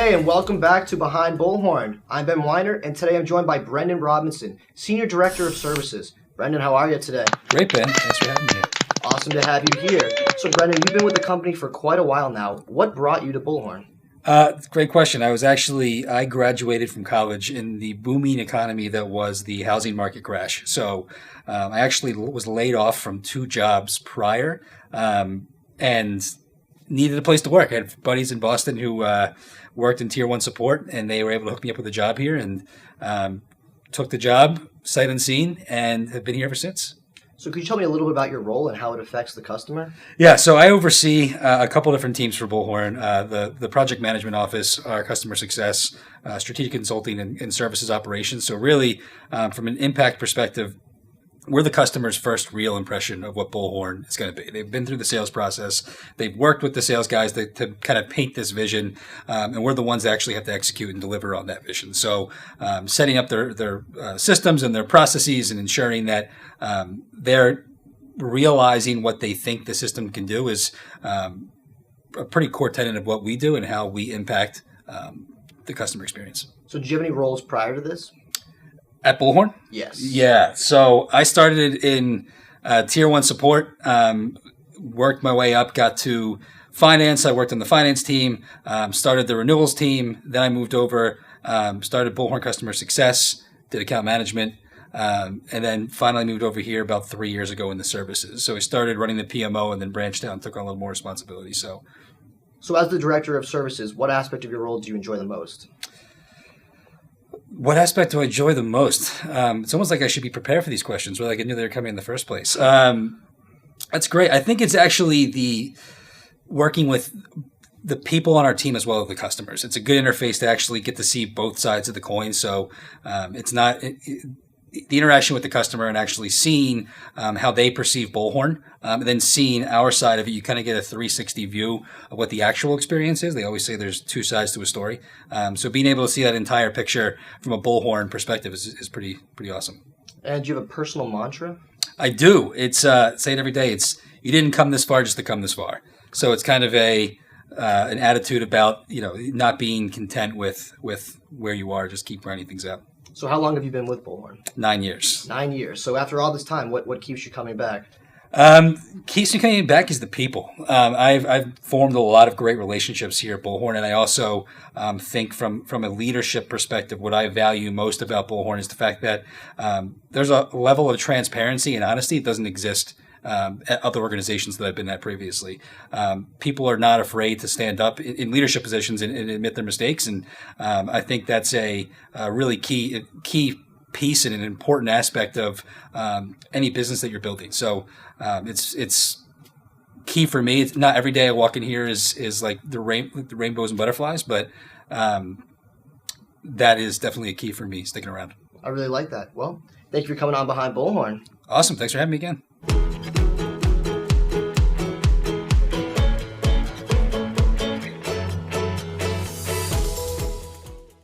Hey, and welcome back to Behind Bullhorn. I'm Ben Weiner, and today I'm joined by Brendan Robinson, Senior Director of Services. Brendan, how are you today? Great, Ben. Thanks for having me. Awesome to have you here. So, Brendan, you've been with the company for quite a while now. What brought you to Bullhorn? Great question. I graduated from college in the booming economy that was the housing market crash. So I actually was laid off from 2 jobs prior and needed a place to work. I had buddies in Boston who worked in Tier 1 support, and they were able to hook me up with a job here, and took the job sight unseen and have been here ever since. So could you tell me a little bit about your role and how it affects the customer? Yeah, so I oversee a couple different teams for Bullhorn, the project management office, our customer success, strategic consulting, and services operations. So really, from an impact perspective, we're the customer's first real impression of what Bullhorn is going to be. They've been through the sales process. They've worked with the sales guys to kind of paint this vision, and we're the ones that actually have to execute and deliver on that vision. So setting up their systems and their processes and ensuring that they're realizing what they think the system can do is a pretty core tenet of what we do and how we impact the customer experience. So did you have any roles prior to this? At Bullhorn? Yes. Yeah. So I started in Tier 1 support, worked my way up, got to finance. I worked on the finance team, started the renewals team. Then I moved over, started Bullhorn Customer Success, did account management, and then finally moved over here about 3 years ago in the services. So I started running the PMO and then branched out and took on a little more responsibility. So as the Director of Services, what aspect of your role do you enjoy the most? What aspect do I enjoy the most? It's almost like I should be prepared for these questions, or like I knew they were coming in the first place. That's great. I think it's actually the working with the people on our team as well as the customers. It's a good interface to actually get to see both sides of the coin. So it's not the interaction with the customer and actually seeing how they perceive Bullhorn, and then seeing our side of it. You kind of get a 360 view of what the actual experience is. They always say there's 2 sides to a story. So being able to see that entire picture from a Bullhorn perspective is pretty awesome. And do you have a personal mantra? I do. It's say it every day. It's you didn't come this far just to come this far. So it's kind of an attitude about not being content with where you are. Just keep grinding things out. So how long have you been with Bullhorn? 9 years. 9 years. So after all this time, what keeps you coming back? Keeps me coming back is the people. I've formed a lot of great relationships here at Bullhorn, and I also think from a leadership perspective, what I value most about Bullhorn is the fact that there's a level of transparency and honesty that doesn't exist at other organizations that I've been at previously. People are not afraid to stand up in leadership positions and admit their mistakes, and I think that's a really key piece and an important aspect of any business that you're building. So it's key for me. It's not every day I walk in here is like the rainbows and butterflies, but that is definitely a key for me sticking around. I really like that. Well, thank you for coming on Behind Bullhorn. Awesome. Thanks for having me again.